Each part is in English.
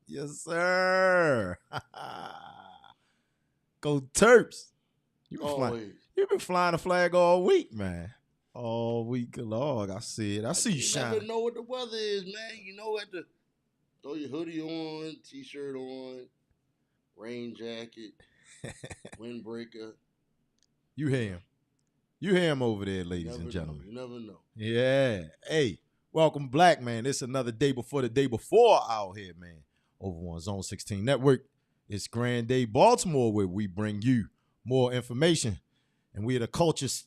Yes, sir. Go Terps. You've been flying the flag all week, man. All week long. I see it. I see you shining. You never know what the weather is, man. You know, have to throw your hoodie on, t-shirt on, rain jacket, windbreaker. You hear him. You hear him over there, ladies and gentlemen. You never know. Yeah. Hey, welcome, Black man. It's another day before the day before out here, man. Over on Zone 16 Network. It's Grand Day Baltimore, where we bring you more information. And we're the culture's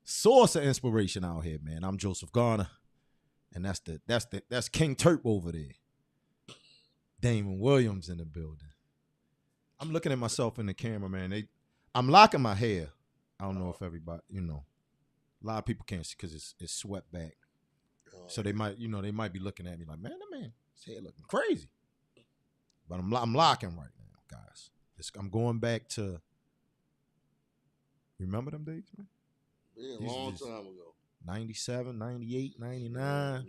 source of inspiration out here, man. I'm Joseph Garner. And that's King Terp over there. Damon Williams in the building. I'm looking at myself in the camera, man. I'm locking my hair. I don't know if everybody, a lot of people can't see because it's swept back. So they might be looking at me like, man, that man, his hair looking crazy. But I'm locking right now, guys. I'm going back to. Remember them days, man? Yeah, a long time ago. 97, 98, 99.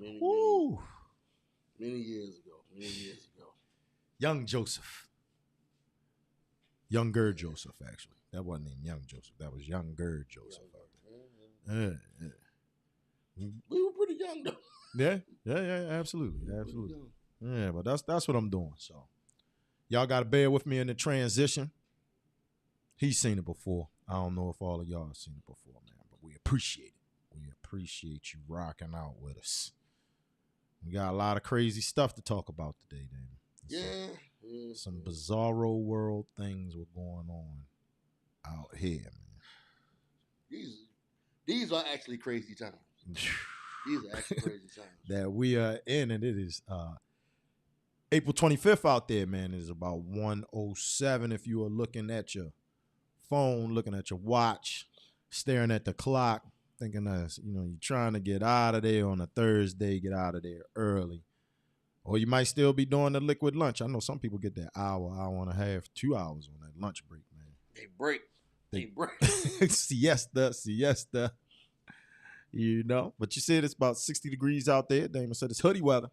Many years ago. Young Joseph. Younger Joseph, actually. That wasn't even Young Joseph. That was Younger Joseph. Yeah. We were pretty young, though. Yeah, absolutely. Yeah, but that's what I'm doing. So y'all got to bear with me in the transition. He's seen it before. I don't know if all of y'all have seen it before, man, but we appreciate it. We appreciate you rocking out with us. We got a lot of crazy stuff to talk about today, Damon. Yeah. Some bizarro world things were going on out here, man. These are actually crazy times. These are actually crazy times. That we are in, and it is April 25th out there, man. It is about 1:07 if you are looking at your phone, looking at your watch, staring at the clock, thinking that, you're trying to get out of there on a Thursday, get out of there early. Or you might still be doing the liquid lunch. I know some people get that hour and a half, 2 hours on that lunch break, man. They break. Siesta. But you said it's about 60 degrees out there. Damon said it's hoodie weather.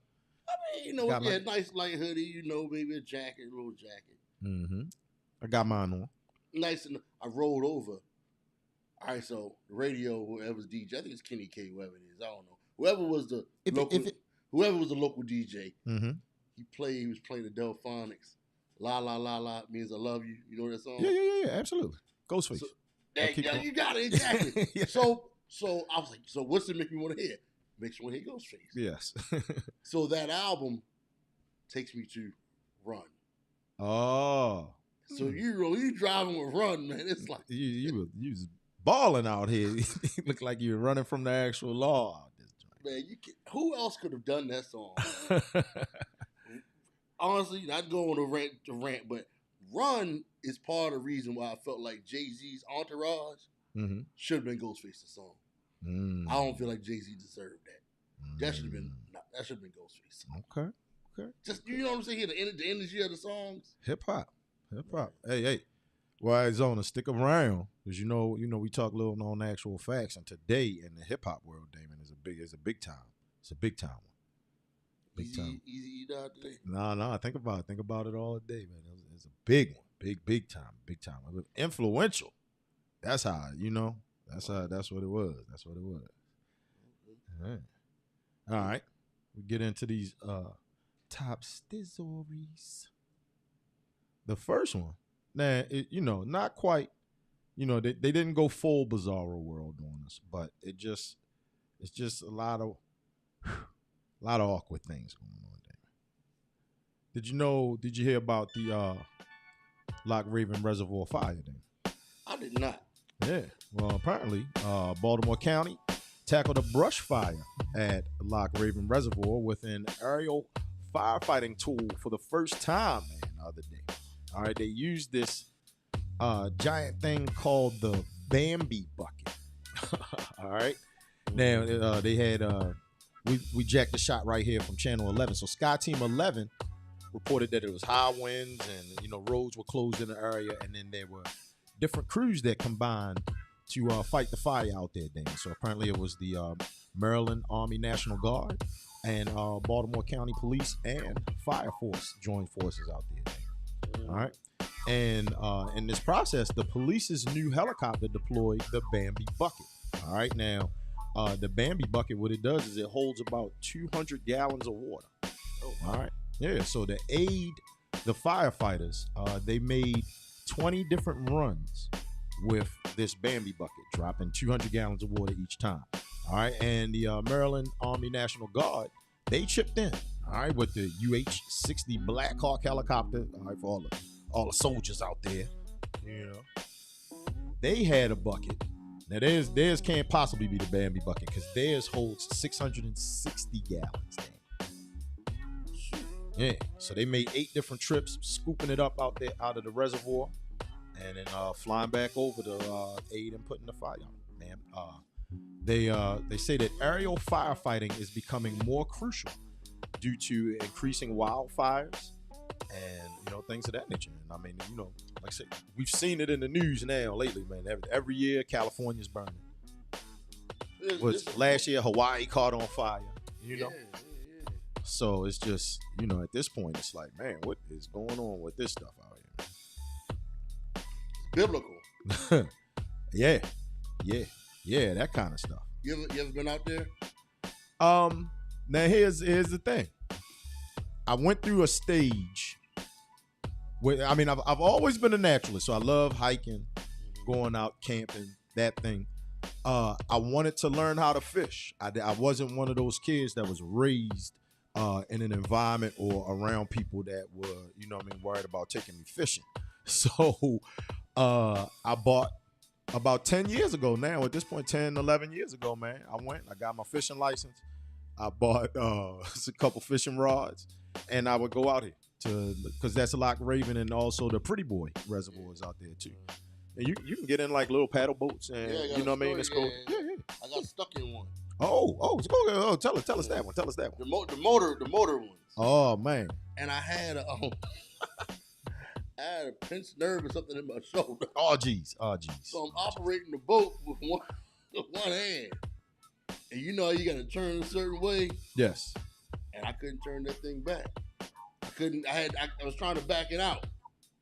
I mean, nice light hoodie, maybe a jacket, a little jacket. Mm-hmm. I got mine on. Nice, and I rolled over. All right, so the radio, whoever's DJ, I think it's Kenny K, whoever it is, I don't know. Whoever was the local DJ, mm-hmm. he was playing the Delphonics. La la la la means I love you. You know that song? Yeah, absolutely. Ghostface. So, you got it, exactly. Yeah. So I was like, so what's it make me want to hear? Makes me want to hear Ghostface. Yes. So that album takes me to Run. Oh. So you driving with Run, man. It's like you was balling out here. You look like you were running from the actual law. Man, who else could have done that song? Honestly, not going to rant, but Run is part of the reason why I felt like Jay-Z's Entourage should have been Ghostface's song. I don't feel like Jay-Z deserved that. That should have been Ghostface's song. Okay. Just, you know what I'm saying? The energy of the songs. Hip hop. Hey. Well, Arizona, stick around, because we talk a little on actual facts, and today in the hip hop world, Damon, is a big time. It's a big time one. Big time. Easy died today. No. Think about it all day, man. It's a big one, big time. Influential. That's how That's what it was. Okay. All right. We get into these top stories. The first one. Now, not quite, they didn't go full bizarro world on us, but it's just a lot of awkward things going on there. Did you hear about the Loch Raven Reservoir fire then? I did not. Yeah. Well, apparently, Baltimore County tackled a brush fire at Loch Raven Reservoir with an aerial firefighting tool for the first time, man, the other day. All right, they used this giant thing called the Bambi bucket. All right. Now, they had, we jacked the shot right here from Channel 11. So Sky Team 11 reported that it was high winds and, roads were closed in the area. And then there were different crews that combined to fight the fire out there, Dan. So apparently it was the Maryland Army National Guard and Baltimore County Police and Fire Force joined forces out there, Dan. All right. And in this process, the police's new helicopter deployed the Bambi bucket. All right. Now, the Bambi bucket, what it does is it holds about 200 gallons of water. All right. Yeah. So to aid the firefighters, they made 20 different runs with this Bambi bucket, dropping 200 gallons of water each time. All right. And the Maryland Army National Guard, they chipped in. All right. With the UH-60 Black Hawk helicopter. All right. For all the soldiers out there, you know, they had a bucket. Now theirs can't possibly be the Bambi bucket because theirs holds 660 gallons. Yeah, so they made 8 different trips, scooping it up out there out of the reservoir, and then flying back over to aid and putting the fire out. Man, they say that aerial firefighting is becoming more crucial due to increasing wildfires and, you know, things of that nature. And I mean, you know, like I said, we've seen it in the news now lately, man. Every year, California's burning. Last year, Hawaii caught on fire, you know? Yeah. So it's just, you know, at this point, it's like, man, what is going on with this stuff out here? Biblical. Yeah, that kind of stuff. You ever been out there? Now here's the thing. I went through a stage where, I mean, I've always been a naturalist, so I love hiking, going out camping, that thing. I wanted to learn how to fish. I wasn't one of those kids that was raised in an environment or around people that were, you know what I mean, worried about taking me fishing. So I bought about 10 years ago now, at this point, 10, 11 years ago, man, I got my fishing license. I bought a couple fishing rods, and I would go out here because that's Loch Raven and also the Pretty Boy reservoirs out there too. And you can get in like little paddle boats, and you know what I mean. It's cool. Yeah. I got stuck in one. Oh, tell us that one. The motor ones. Oh man. And I had a pinched nerve or something in my shoulder. Oh geez. So I'm operating the boat with one hand. And you know you got to turn a certain way. Yes. And I couldn't turn that thing back. I was trying to back it out.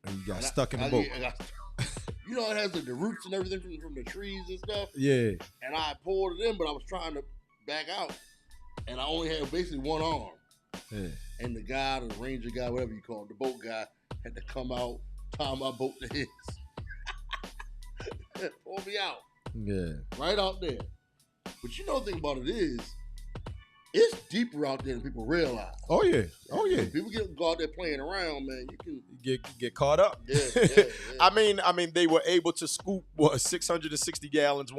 And you got stuck in the boat. You know, it has the roots and everything from the trees and stuff. Yeah. And I pulled it in, but I was trying to back out. And I only had basically one arm. Yeah. And the guy, the ranger guy, whatever you call him, the boat guy, had to come out, tie my boat to his. Pull me out. Yeah. Right out there. But you know the thing about it is, it's deeper out there than people realize. Oh yeah. People go out there playing around, man. You can get caught up. Yeah. I mean, they were able to scoop 660 gallons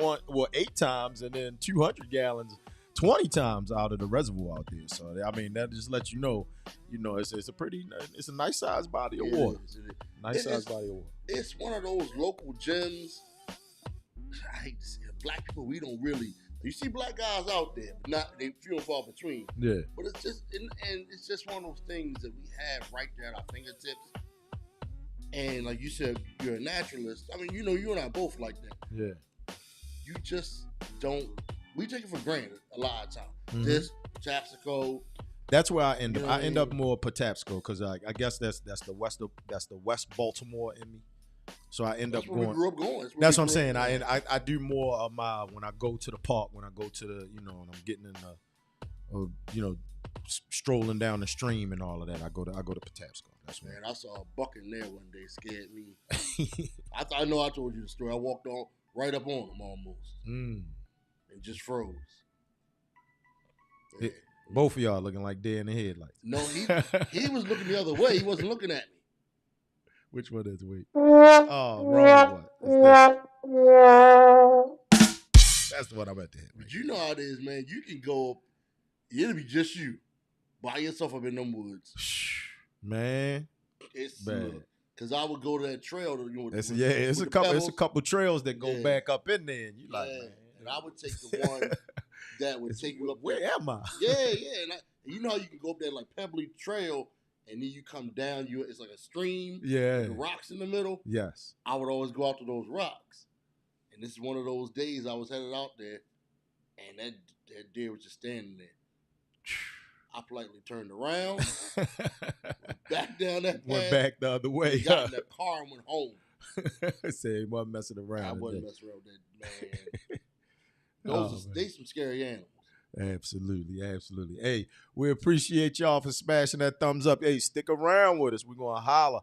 8 times, and then 200 gallons 20 times out of the reservoir out there. So I mean, that just lets you know, it's a nice sized body of water. Nice sized body of water. It's one of those local gems. I hate to say it. Black people, we don't really. You see black guys out there, but they few and far between. Yeah. But it's just, and it's just one of those things that we have right there at our fingertips. And like you said, you're a naturalist. I mean, you know, you and I both like that. Yeah. You just don't. We take it for granted a lot of times. Mm-hmm. This Patapsco. That's where I end up. I end up more Patapsco because I guess that's the West Baltimore in me. So I end up going. We grew up going. That's what I'm saying. I do more of my when I go to the park, when I go to the, you know, and I'm getting in the, you know, strolling down the stream and all of that. I go to Patapsco. That's man. I saw a buck in there one day. Scared me. I know I told you the story. I walked on right up on him almost, and just froze. Yeah. Both of y'all looking like dead in the headlights. No, he was looking the other way. He wasn't looking at me. Which one is it? Oh, wrong one. That's the one I'm at the head. But you know how it is, man. You can go up. It'll be just you by yourself up in them woods. Man, it's bad. Because I would go to that trail. It's a couple trails that go back up in there. And you like, man. And I would take the one that would take you up there. Where am I? Yeah. And you know how you can go up there like Pebbly Trail. And then you come down, it's like a stream. Yeah. With the rocks in the middle. Yes. I would always go out to those rocks. And this is one of those days I was headed out there, and that deer was just standing there. I politely turned around, went back down that path, went back the other way. Got in the car and went home. Say he wasn't messing around. I wasn't messing around with that, man. They some scary animals. Absolutely, absolutely. Hey, we appreciate y'all for smashing that thumbs up. Hey, stick around with us. We're gonna holler.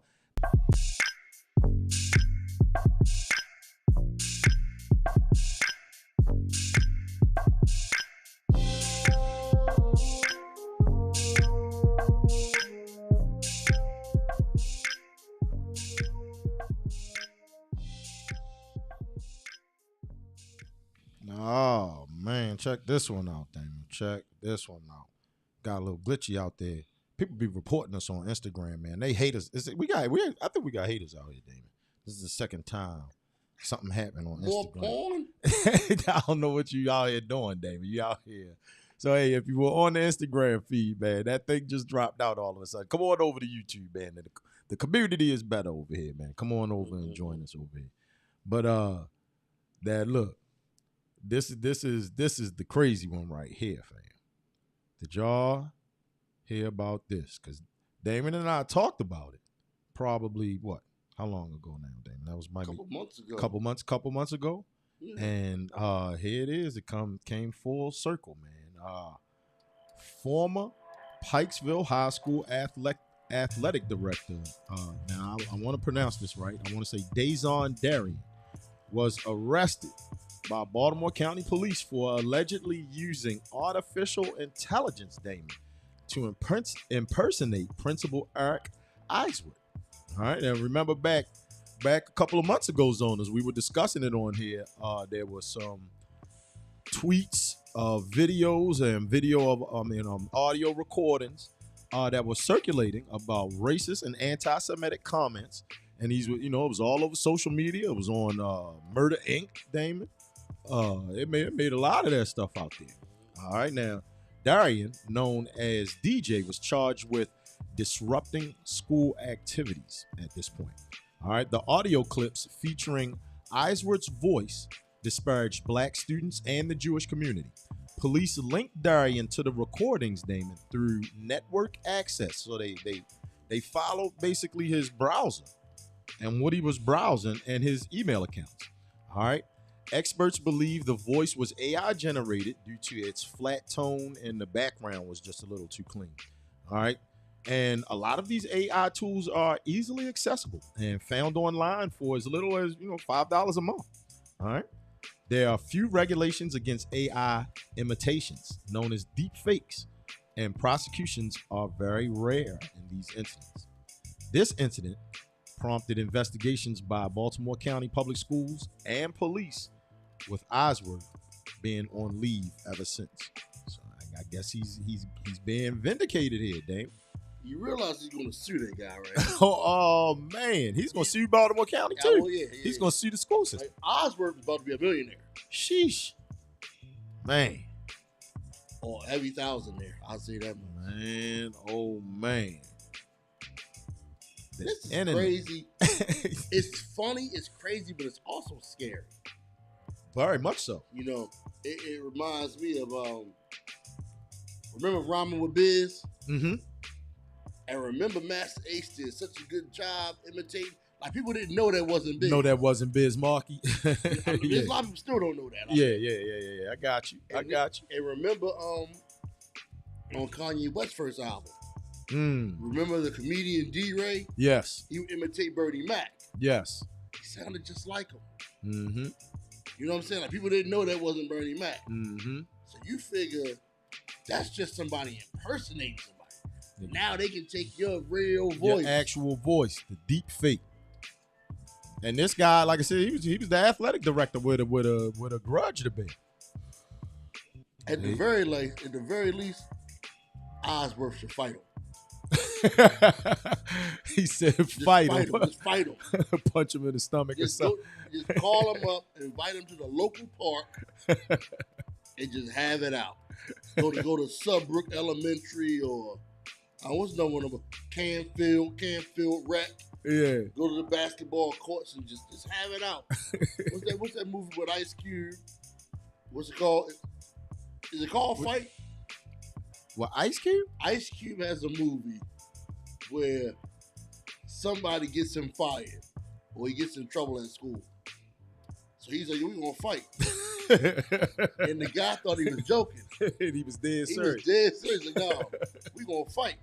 Oh man, check this one out, Damon. Check this one out. Got a little glitchy out there. People be reporting us on Instagram, man. They hate us. I think we got haters out here, Damon. This is the second time something happened on More Instagram. porn? I don't know what you out here doing, Damon. You out here. So hey, if you were on the Instagram feed, man, that thing just dropped out all of a sudden. Come on over to YouTube, man. The community is better over here, man. Come on over and join us over here. But Dad, look. This is the crazy one right here, fam. Did y'all hear about this? Because Damon and I talked about it. Probably what? How long ago now, Damon? That was maybe couple months ago. Yeah. And here it is. It came full circle, man. Former Pikesville High School athletic director. Now I want to pronounce this right. I want to say Damon Williams was arrested by Baltimore County Police for allegedly using artificial intelligence, Damon, to impersonate Principal Eric Eisworth. All right, and remember back a couple of months ago, Zoners, we were discussing it on here. There were some tweets, videos, and audio recordings that were circulating about racist and anti-Semitic comments, and these were, it was all over social media. It was on Murder Inc., Damon. It made a lot of that stuff out there. All right, now, Darian, known as DJ, was charged with disrupting school activities at this point. All right, the audio clips featuring Eisworth's voice disparaged black students and the Jewish community. Police linked Darian to the recordings, Damon, through network access. So they followed basically his browser and what he was browsing and his email accounts. All right. Experts believe the voice was AI generated due to its flat tone and the background was just a little too clean. All right. And a lot of these AI tools are easily accessible and found online for as little as, $5 a month. All right. There are few regulations against AI imitations, known as deep fakes, and prosecutions are very rare in these incidents. This incident prompted investigations by Baltimore County Public Schools and police, with Eisworth being on leave ever since. So I guess he's being vindicated here, Dame. You realize he's going to sue that guy, right? oh man, he's going to sue Baltimore County too. Oh, yeah. He's going to sue the school system. Like, Eisworth is about to be a millionaire. Sheesh, man. Or heavy thousandaire. I'll say that much. Man, oh man. This is crazy. It's funny, it's crazy, but it's also scary. Very much so. It reminds me of remember Rhyming with Biz? Mm-hmm. And remember Master Ace did such a good job imitating. Like, people didn't know that wasn't Biz. No, that wasn't Biz Markie. Yeah. A lot of people still don't know that. Yeah. I got you. And remember on Kanye West's first album, remember the comedian D-Ray? Yes. He would imitate Bernie Mac. Yes. He sounded just like him. Mm-hmm. You know what I'm saying? Like, people didn't know that wasn't Bernie Mac. Mm-hmm. So you figure that's just somebody impersonating somebody. Yeah. Now they can take your real voice. Your actual voice, the deep fake. And this guy, like I said, he was the athletic director with a grudge to bear. At the very least, Eisworth should fight him. He said, fight him. Just fight him. Punch him in the stomach or something. Just call him up, invite him to the local park, and just have it out. Go to Subbrook Elementary or what's another one of them? Canfield Rec. Yeah. Go to the basketball courts and just have it out. What's that movie with Ice Cube? What's it called? Is it called Fight? What, Ice Cube? Ice Cube has a movie where somebody gets him fired or he gets in trouble in school. So he's like, "We gonna fight." And the guy thought he was joking. And he was dead serious. He was dead serious. Like, no, we gonna fight.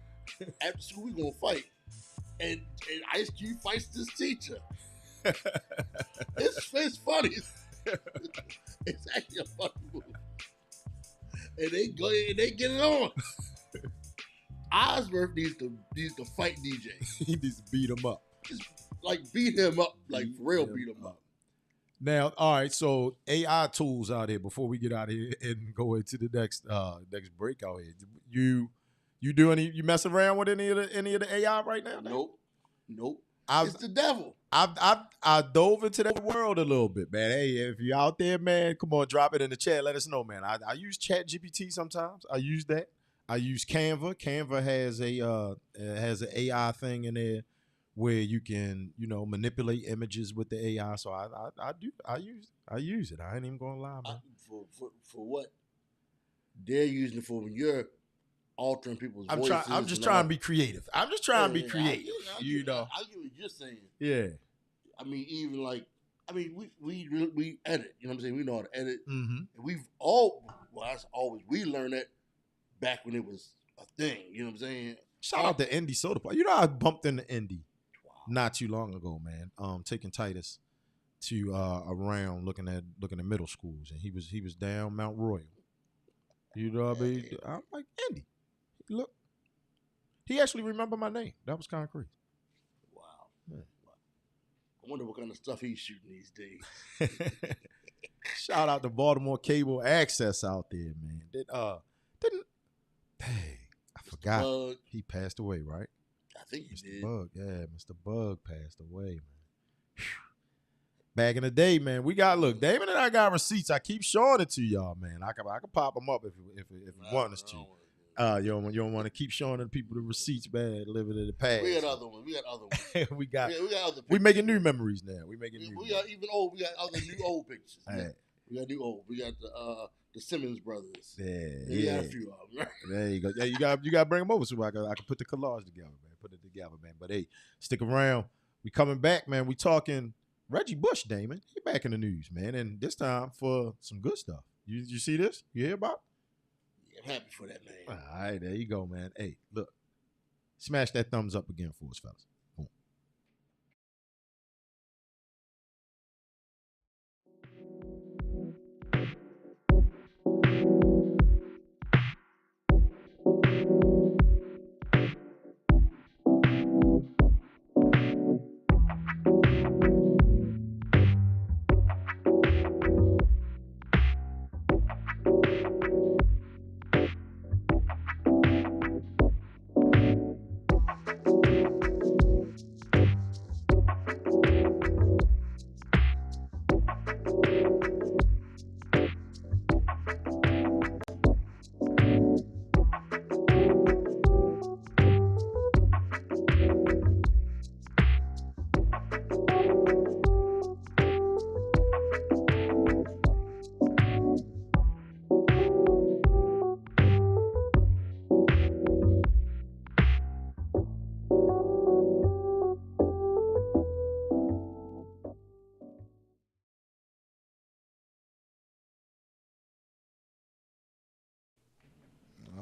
After school, we gonna fight. And Ice Cube fights this teacher. It's funny. It's actually a funny movie. And they go and they get it on. Osworth needs to fight DJ. He needs to beat him up. Just like beat him up, like for real, beat him up. Now, all right. So AI tools out here. Before we get out of here and go into the next break out here, you mess around with any of the AI right now? Nope. It's the devil. I dove into that world a little bit, man. Hey, if you're out there, man, come on, drop it in the chat. Let us know, man. I use ChatGPT sometimes. I use that. I use Canva. Canva has an AI thing in there where you can, manipulate images with the AI. So I use it. I ain't even gonna lie, man. For what? They're using it for when you're altering people's voices. I'm just trying to be creative. I'm just trying to be creative. I get what you're saying. Yeah. I mean, even we edit. You know what I'm saying? We know how to edit. Mm-hmm. And we learned that back when it was a thing. You know what I'm saying? Shout out to Indy Soda Pop. I bumped into Indy not too long ago, man. Taking Titus to around looking at middle schools, and he was down Mount Royal. You know what I mean? I'm like, Indy, look. He actually remembered my name. That was kind of crazy. Wow. Yeah. I wonder what kind of stuff he's shooting these days. Shout out to Baltimore Cable Access out there, man. I forgot. Bug. He passed away, right? I think he did. Bug, yeah, Mr. Bug passed away, man. Whew. Back in the day, man, Damon and I got receipts. I keep showing it to y'all, man. I can pop them up if you want us to. You don't want to keep showing the people the receipts, man. Living in the past. We got other ones. we got other pictures. We making new memories now. We got even old. We got other new old pictures. Right. We got new old. We got the Simmons brothers. We got a few of them. Right? There you go. Yeah, you got to bring them over so I can put the collage together, man. Put it together, man. But hey, stick around. We coming back, man. We talking Reggie Bush, Damon. He back in the news, man, and this time for some good stuff. You see this? You hear about it? I'm happy for that, man. All right, there you go, man. Hey, look. Smash that thumbs up again for us, fellas. Boom.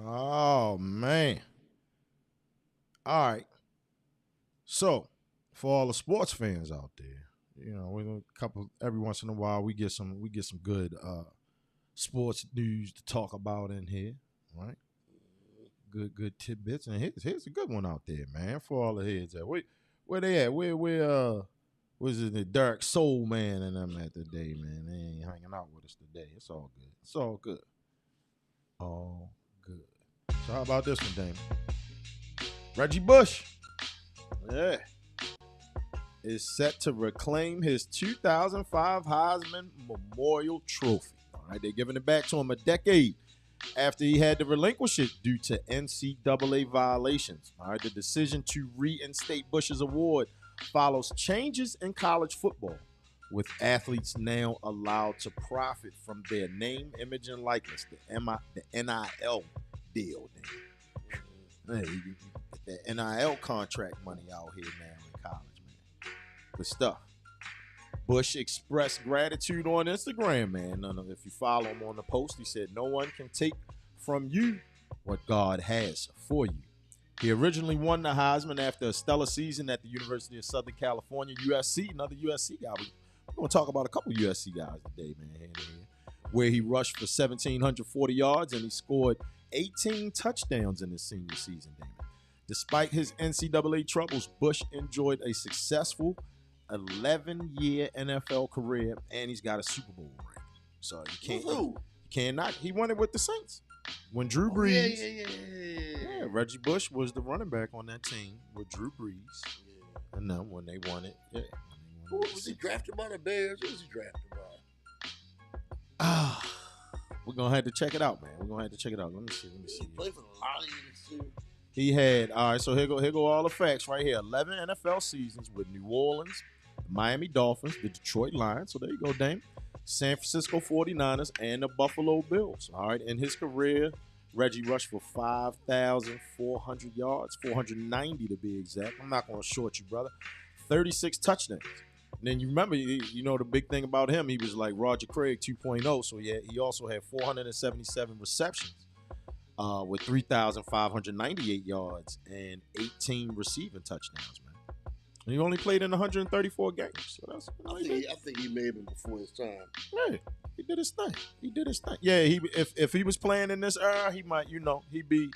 Oh, man. All right. So, for all the sports fans out there, every once in a while we get some good sports news to talk about in here, right? Good tidbits, and here's a good one out there, man. For all the heads at where they at? Where was it the Dark Soul Man and them at today, man? They ain't hanging out with us today. It's all good. It's all good. All good. So how about this one, Damon? Reggie Bush, yeah, is set to reclaim his 2005 Heisman Memorial Trophy. All right, they're giving it back to him a decade after he had to relinquish it due to NCAA violations. All right, the decision to reinstate Bush's award follows changes in college football, with athletes now allowed to profit from their name, image, and likeness. The NIL deal. Man, you get that NIL contract money out here now in college, man. Good stuff. Bush expressed gratitude on Instagram, man. If you follow him on the post, he said, "No one can take from you what God has for you." He originally won the Heisman after a stellar season at the University of Southern California, USC. Another USC guy. We're going to talk about a couple USC guys today, man, hand in hand, where he rushed for 1,740 yards and he scored 18 touchdowns in his senior season, Damon. Despite his NCAA troubles, Bush enjoyed a successful 11-year NFL career, and he's got a Super Bowl ring. So you cannot. He won it with the Saints. When Drew Brees, yeah, Reggie Bush was the running back on that team with Drew Brees, and then when they won it, Who was he drafted by the Bears? Who was he drafted by? We're gonna have to check it out, man. We're gonna have to check it out. Let me see. He played for the Lions too. He had, all right, so here go all the facts right here. 11 NFL seasons with New Orleans, the Miami Dolphins, the Detroit Lions. So there you go, Dame. San Francisco 49ers, and the Buffalo Bills. All right, in his career, Reggie rushed for 5,400 yards, 490 to be exact. I'm not going to short you, brother. 36 touchdowns. And then you remember, you know, the big thing about him, he was like Roger Craig 2.0. So he also had 477 receptions with 3,598 yards and 18 receiving touchdowns, man. And he only played in 134 games. So that's, I think he may have been before his time. Yeah, he did his thing. Yeah, if he was playing in this era, he might, he'd be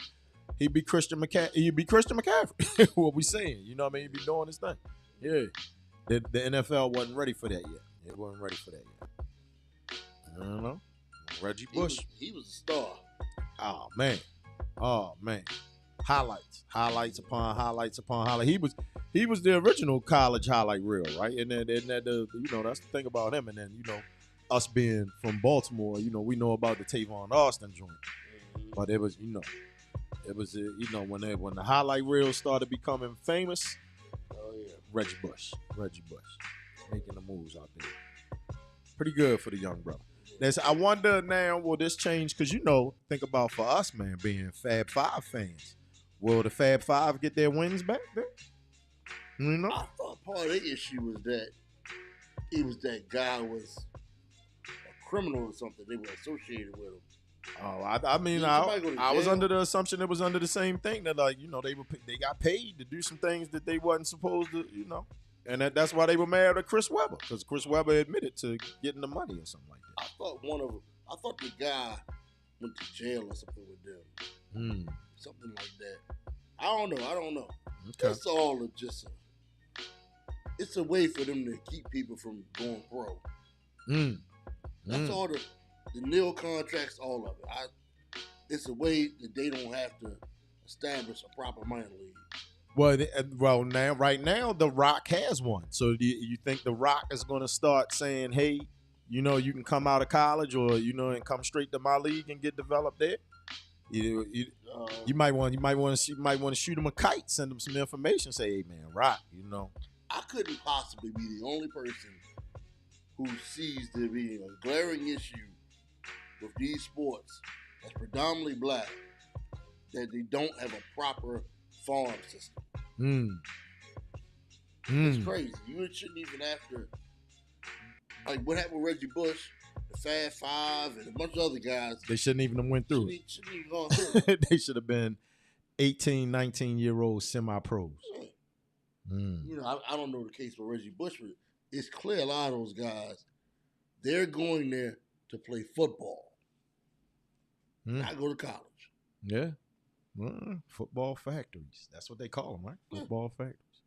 Christian McCaffrey. He'd be Christian McCaffrey. What we saying? You know what I mean? He'd be doing his thing. Yeah. The NFL wasn't ready for that yet. It wasn't ready for that yet. I don't know. Reggie Bush. He was a star. Oh man. Highlights upon highlights. He was the original college highlight reel, right? And then that's the thing about him. And then us being from Baltimore, we know about the Tavon Austin joint. But it was when the highlight reels started becoming famous. Oh yeah, Reggie Bush making the moves out there. Pretty good for the young brother. I wonder now, will this change? Because think about for us, man, being Fab Five fans. Will the Fab Five get their wins back there? I thought part of the issue was that that guy was a criminal or something. They were associated with him. Oh, I was under the assumption it was under the same thing that they got paid to do some things that they wasn't supposed to, and that's why they were mad at Chris Webber, because Chris Webber admitted to getting the money or something like that. I thought the guy went to jail or something with them. Something like that. I don't know. Okay. It's all just it's a way for them to keep people from going pro. That's all the nil contracts, all of it. It's a way that they don't have to establish a proper minor league. Right now, The Rock has one. So do you think The Rock is going to start saying, hey, you can come out of college or, and come straight to my league and get developed there? You might want to shoot him a kite, send him some information, say, hey, man, Rock, I couldn't possibly be the only person who sees there being a glaring issue with these sports that's predominantly black, that they don't have a proper farm system. It's crazy. You shouldn't even have to, like what happened with Reggie Bush, the Fab Five, and a bunch of other guys. They shouldn't even have went through it. Shouldn't even gone through it. They should have been 18, 19-year-old semi-pros. Yeah. I don't know the case for Reggie Bush, but it's clear a lot of those guys, they're going there to play football, not go to college. Yeah. Football factories. That's what they call them, right? Yeah. Football factories.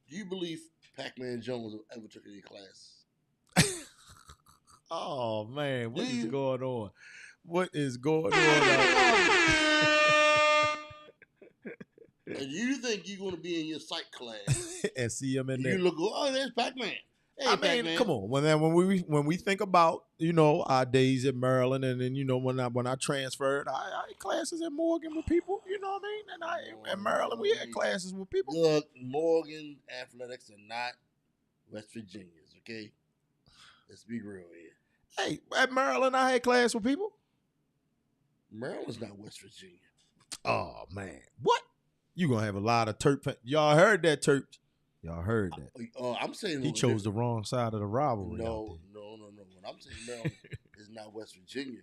Do you believe Pac-Man Jones ever took any classes? Oh, man. What is going on? What is going on out there? And you think you're going to be in your psych class and see him in there? You look, oh, there's Pac-Man. Hey, I mean, Pac-Man. come on. When we think about, you know, our days at Maryland, and then, you know, when I transferred, I had classes at Morgan with people. You know what I mean? And at Maryland we had classes with people. Look, Morgan athletics are not West Virginia's. Okay, let's be real here. Hey, at Maryland I had class with people. Maryland's not West Virginia. Oh man, what? You gonna have a lot of Terp? Y'all heard that, Terps? Y'all heard that? I'm saying He chose the wrong side of the rivalry. No. When I'm saying Maryland is not West Virginia.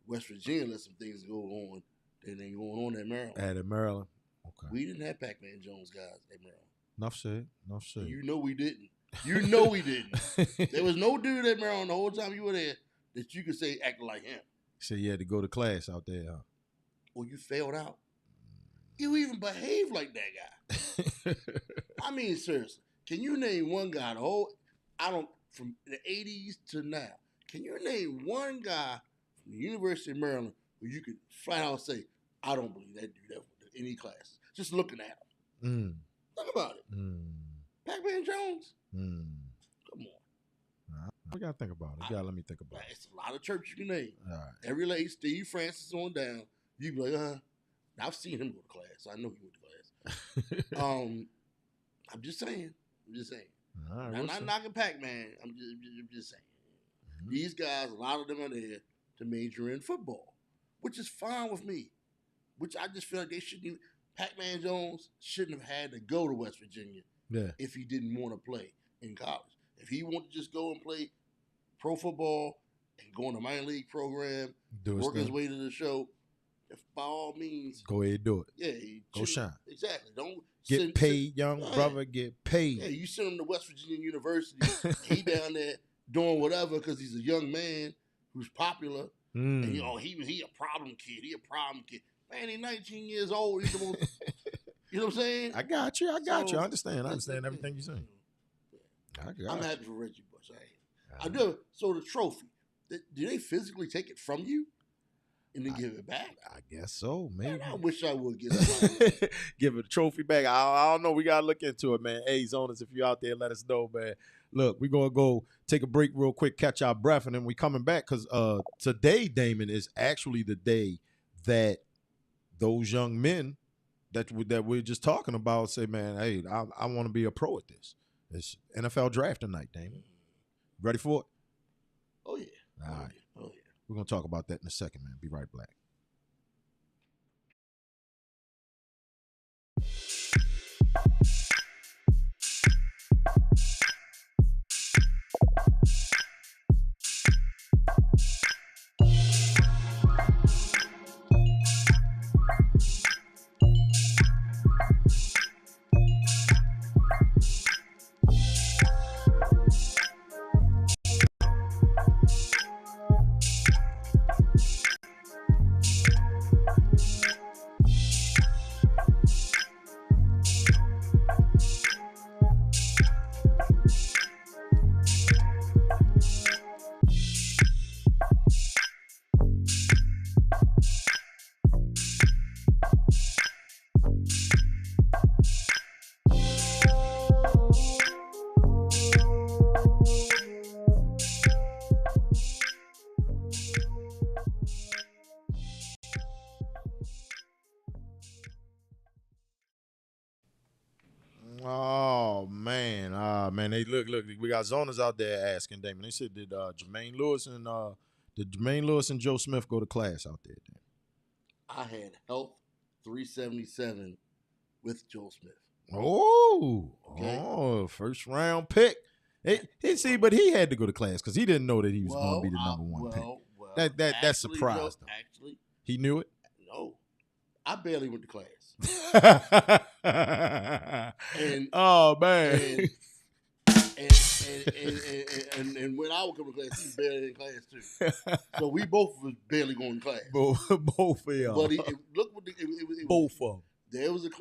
West Virginia let some things go on that ain't going on at Maryland. At Maryland, okay. We didn't have Pac-Man Jones guys at Maryland. Enough said. You know we didn't. You know we didn't. There was no dude at Maryland the whole time you were there that you could say acted like him. So you had to go to class out there, huh? Well, you failed out. You even behave like that guy. I mean, seriously, can you name one guy from the 80s to now? Can you name one guy from the University of Maryland where you could flat out say, I don't believe that dude ever went to any classes? Just looking at him. Think about it. Pac-Man Jones? Come on. We gotta think about it. Let me think about it. It's a lot of churches you can name. All right. Every late Steve Francis on down, you be like, I've seen him go to class. So I know he went to class. I'm just saying. All right, I'm not knocking Pac-Man. I'm just saying. Mm-hmm. These guys, a lot of them are there to major in football, which is fine with me. Which I just feel like they shouldn't even. Pac-Man Jones shouldn't have had to go to West Virginia if he didn't want to play in college. If he wanted to just go and play pro football and go in a minor league program, work his way to the show, if by all means, go ahead and do it. Yeah, go shine. Exactly. Don't get paid, young brother. Get paid. Yeah, you send him to West Virginia University. He down there doing whatever because he's a young man who's popular. And he a problem kid. He a problem kid. Man, he's 19 years old. He's the most, you know what I'm saying? I got you. I understand everything you're saying. I'm happy for Reggie Bush. I do. So the trophy, do they physically take it from you and then give it back? I guess so, maybe. Man, I wish I would give it give it a trophy back. I don't know. We got to look into it, man. Hey, Zoners, if you're out there, let us know, man. Look, we're going to go take a break real quick, catch our breath, and then we coming back because today, Damon, is actually the day that those young men that we're just talking about say, man, hey, I want to be a pro at this. It's NFL draft tonight, Damon. Ready for it? Oh, yeah. All right. Oh, yeah. We're going to talk about that in a second, man. Be right back. Oh man, Hey, look, we got zoners out there asking Damon. They said did Jermaine Lewis and Joe Smith go to class out there? Damon? I had health 377 with Joe Smith. First round pick. But he had to go to class because he didn't know that he was going to be the number one pick. That surprised him. Actually, he knew it. No, I barely went to class. Oh man. And when I would come to class, he was barely in class too. So we both was barely going to class. Both of y'all. But look what it both of them. There was it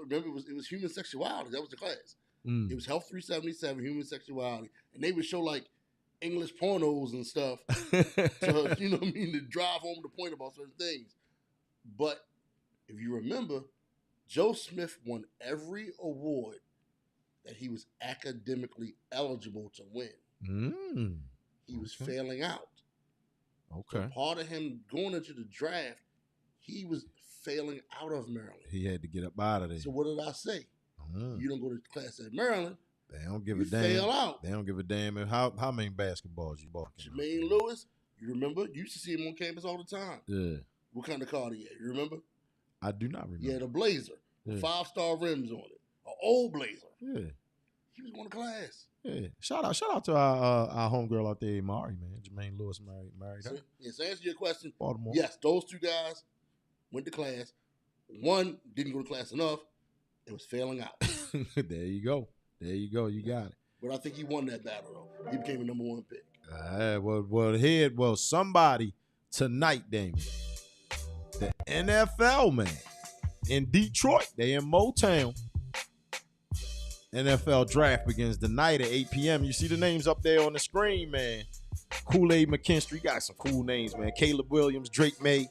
was human sexuality. That was the class. It was Health 377, human sexuality, and they would show like English pornos and stuff. To, you know what I mean, to drive home the point about certain things. But if you remember, Joe Smith won every award that he was academically eligible to win. He was failing out. Okay. So part of him going into the draft, he was failing out of Maryland. He had to get up out of there. So what did I say? You don't go to class at Maryland. They don't give a you damn. Fail out. They don't give a damn how many basketballs you bought. Jermaine Lewis, you remember? You used to see him on campus all the time. Yeah. What kind of car he had? You remember? I do not remember. He had a Blazer, yeah. 5-star rims on it, an old Blazer. Yeah. He was going to class. Yeah. Shout out to our homegirl out there, Mari, man. Jermaine Lewis married her. So answer your question. Baltimore. Yes, those two guys went to class. One didn't go to class enough and was failing out. There you go. You got it. But I think he won that battle, though. He became a number 1 pick. Well, somebody tonight, Damon, the NFL, man, in Detroit, they in Motown. NFL draft begins tonight at 8 p.m. You see the names up there on the screen, man. Kool-Aid McKinstry, got some cool names, man. Caleb Williams, Drake May,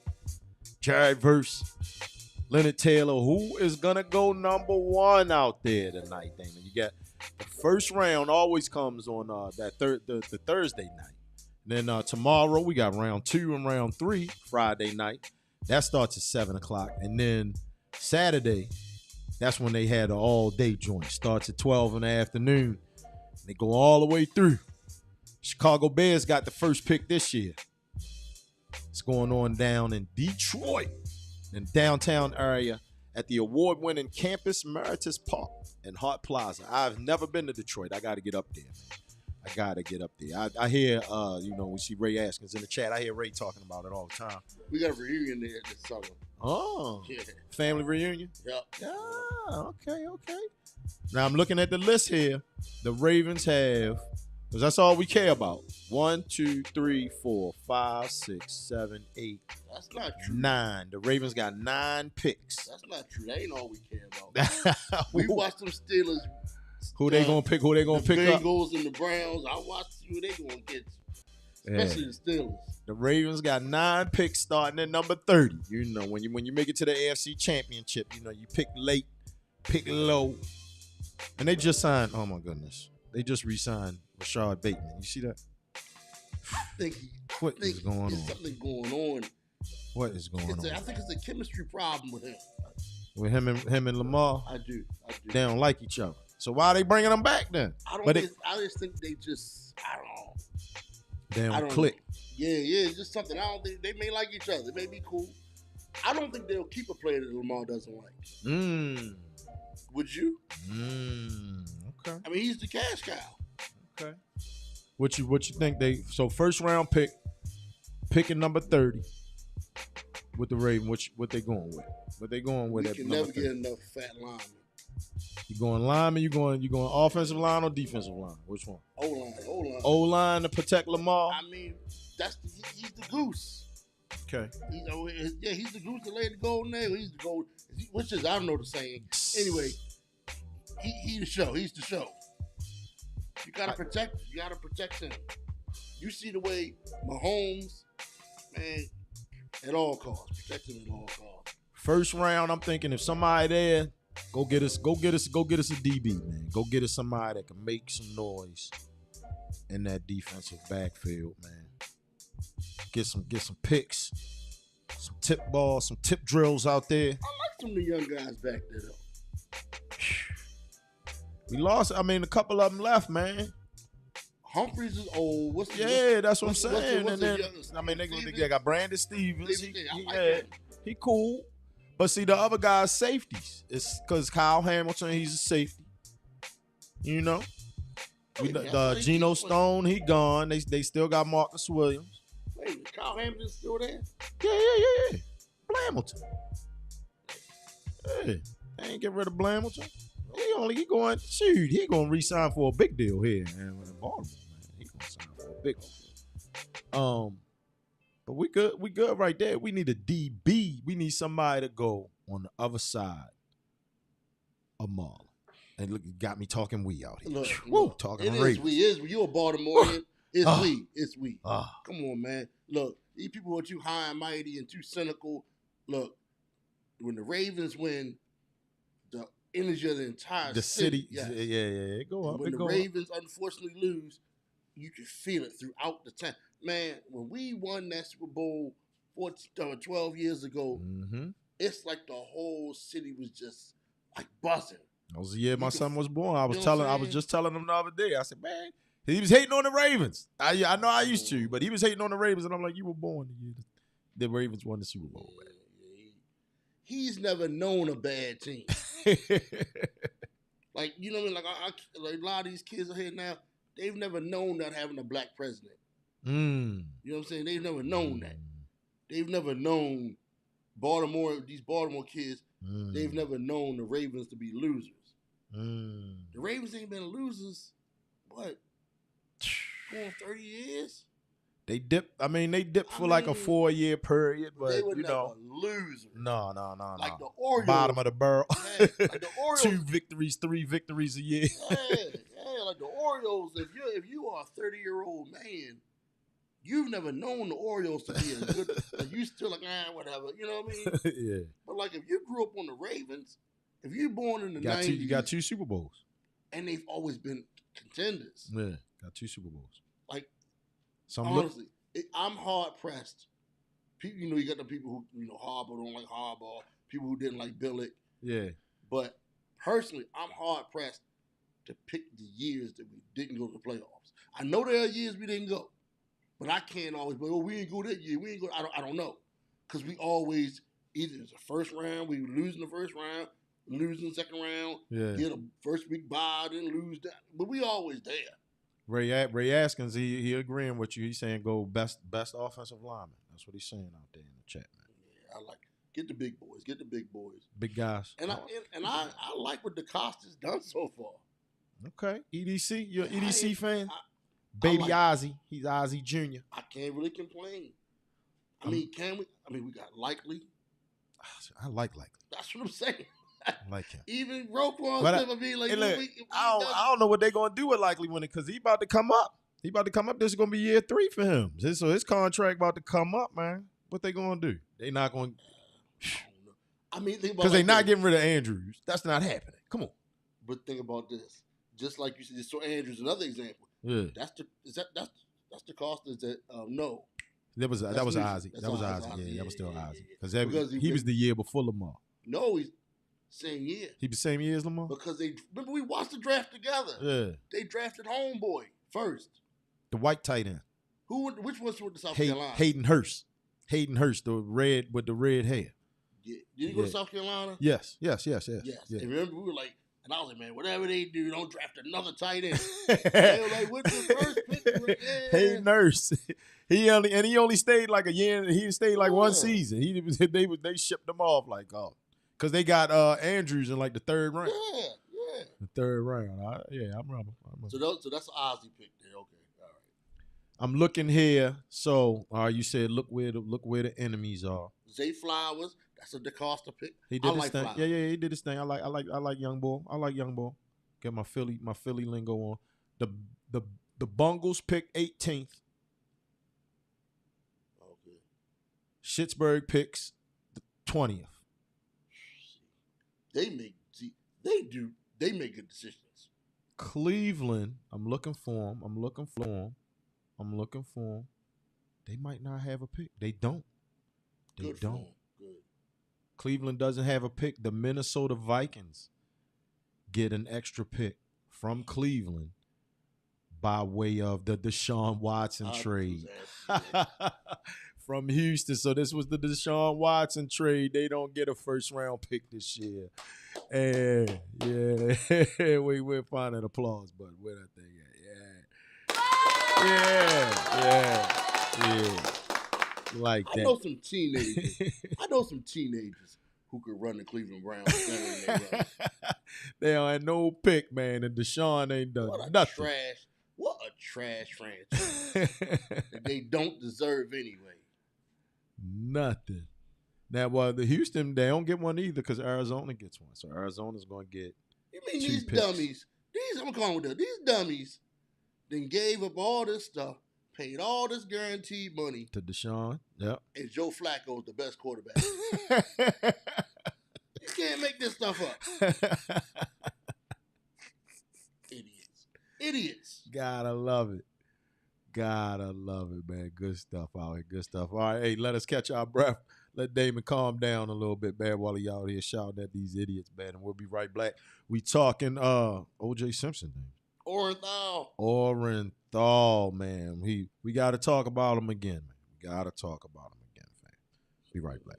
Jared Verse, Leonard Taylor. Who is going to go number 1 out there tonight, Damon? You got the first round always comes on the Thursday night. Then tomorrow we got round 2 and round 3, Friday night. That starts at 7 o'clock. And then Saturday, that's when they had an all-day joint. Starts at 12 in the afternoon. They go all the way through. Chicago Bears got the first pick this year. It's going on down in Detroit, in downtown area, at the award-winning Campus Meritus Park in Hart Plaza. I've never been to Detroit. I got to get up there, man. I got to get up there. I hear, we see Ray Askins in the chat. I hear Ray talking about it all the time. We got a reunion there this summer. Oh, yeah. Family reunion? Yep. Yeah, okay. Now, I'm looking at the list here. The Ravens have, because that's all we care about, 1, 2, 3, 4, 5, 6, 7, 8. That's not true. 9. The Ravens got 9 picks. That's not true. That ain't all we care about. We watched them Steelers. Who they gonna pick? Who they gonna pick up? The Bengals and the Browns. I watched who they gonna get, especially the Steelers. The Ravens got 9 picks starting at number 30. You know, when you make it to the AFC Championship, you pick late, pick low, and they just signed. Oh my goodness, they just re-signed Rashad Bateman. You see that? What is going on? There's something going on. What is going on? I think it's a chemistry problem with him. With him and Lamar. I do. They don't like each other. So why are they bringing them back then? I just think they just, I don't know. They don't click. Yeah, it's just something. I don't think they may like each other. They may be cool. I don't think they'll keep a player that Lamar doesn't like. Would you? Okay. I mean, he's the cash cow. Okay. What you think so first round pick, picking number 30 with the Ravens, what they going with? What they going with? We can never get enough fat linemen. You going lineman? You going offensive line or defensive line? Which one? O-line. O-line to protect Lamar. I mean, he's the goose. Okay. He's the goose that laid the golden egg. He's the gold, which is, I don't know the saying. Anyway, he's the show. He's the show. You gotta protect him. You see the way Mahomes, man, at all costs, protect him at all costs. First round, I'm thinking if somebody there. Go get us a DB, man. Go get us somebody that can make some noise in that defensive backfield, man. Get some picks, some tip balls, some tip drills out there. I like some of the young guys back there, though. We lost. I mean, a couple of them left, man. Humphreys is old. That's what I'm saying. And then, they got Brandon Stevens. He cool. But see, the other guys safeties. It's because Kyle Hamilton, he's a safety. You know? Geno Stone, he gone. They still got Marcus Williams. Wait, Kyle Hamilton's still there? Yeah. Blamilton. Hey, they ain't get rid of Blamilton. He going to re-sign for a big deal here in Baltimore, man. He going to sign for a big one. But we good right there. We need a DB. We need somebody to go on the other side of Marlon. And look, you got me talking we out here. Look, talking it Ravens. is we. You're a Baltimorean. It's we. Come on, man. Look, these people are too high and mighty and too cynical. Look, when the Ravens win, the energy of the entire city. Yeah. Go up. When the Ravens unfortunately lose, you can feel it throughout the time. Man, when we won that Super Bowl 12 years ago, it's like the whole city was just like buzzing. That was the year my son was born. I was just telling him the other day. I said, man, he was hating on the Ravens. I know I used to, but he was hating on the Ravens, and I'm like, you were born the year the Ravens won the Super Bowl, man. He's never known a bad team. Like, you know what I mean? Like a lot of these kids are here now, they've never known that having a black president. You know what I'm saying? They've never known that. They've never known these Baltimore kids, they've never known the Ravens to be losers. The Ravens ain't been losers, what, 30 years? They dipped for like a 4-year period, but they were never losers. No. Like the Orioles. Bottom of the barrel. Yeah, like the Orioles. 2 victories, 3 victories a year. yeah, like the Orioles. If you are a 30-year-old man, you've never known the Orioles to be a good. Like you still like whatever. You know what I mean? Yeah. But like if you grew up on the Ravens, if you're born in the 90s, you got 2 Super Bowls, and they've always been contenders. Yeah, got 2 Super Bowls. Like honestly, I'm hard pressed. People, you got the people who Harbaugh don't like Harbaugh, people who didn't like Billick. Yeah. But personally, I'm hard pressed to pick the years that we didn't go to the playoffs. I know there are years we didn't go, but I can't always be, we didn't go that year. We ain't go. I don't know, because we always either it's the first round, we lose in the first round, lose in the second round, get a first week bye, then lose that. But we always there. Ray Askins, he agreeing with you. He's saying go best offensive lineman. That's what he's saying out there in the chat, man. Yeah, I like it. Get the big boys. Big guys. And I like what DeCosta's done so far. Okay. EDC, you're an EDC fan? Baby Ozzie. He's Ozzie Jr. I can't really complain. I mean, can we? I mean, we got Likely. I like Likely. That's what I'm saying. I like him. Even Roquan Smith, I mean, like, I don't know what they're gonna do with Likely winning, because he about to come up. This is gonna be year 3 for him. So his contract about to come up, man. What they gonna do? They not gonna. I mean, because they're not getting rid of Andrews. That's not happening. Come on. But think about this. Just like you said, so Andrews, another example. Yeah. That's the cost. Is that no? That was Ozzie. That was Ozzie. Yeah, that was still Ozzie. Because he was the year before Lamar. No, he's same year. He was same year as Lamar? Because remember we watched the draft together. Yeah. They drafted Homeboy first. The white tight end. Which was with the South Carolina? Hayden Hurst, the red with the red hair. Yeah. Did he go to South Carolina? Yes. Yeah. And remember, we were like, and I was like, man, whatever they do, don't draft another tight end. They were like, what's the first pick? Hayden Hurst. He only stayed like a year. He stayed like 1 season. They shipped him off like, because they got Andrews in like the 3rd round. Yeah. The 3rd round. I remember. So that's an Ozzie pick there. Okay, all right. I'm looking here. So you said look where the enemies are. Zay Flowers. That's a DeCosta pick. He did his thing. Flowers. Yeah, he did his thing. I like young boy. Get my Philly lingo on. The Bungles pick 18th. Okay. Schittsburg picks the 20th. They make good decisions. Cleveland, I'm looking for them. They might not have a pick. They don't. Good. Cleveland doesn't have a pick. The Minnesota Vikings get an extra pick from Cleveland by way of the Deshaun Watson trade from Houston. So this was the Deshaun Watson trade. They don't get a 1st round pick this year. And yeah, we're finding applause, but where that thing at? Yeah. Like that. I know some teenagers who could run the Cleveland Browns better than they run. They don't have no pick, man, and Deshaun ain't done nothing. What a trash franchise that they don't deserve anyway. Nothing. Now, the Houston, they don't get one either because Arizona gets one. So Arizona's going to get You mean 2 these picks. dummies, I'm calling them these dummies then gave up all this stuff, paid all this guaranteed money to Deshaun. Yep. And Joe Flacco's the best quarterback. You can't make this stuff up. Idiots. Gotta love it. Gotta love it, man. Good stuff out here. Good stuff. All right, hey, let us catch our breath. Let Damon calm down a little bit, man, while he out here shouting at these idiots, man. And we'll be right back. We talking O.J. Simpson, man. Orenthal, man. We got to talk about him again, man. We got to talk about him again, fam. Be right back.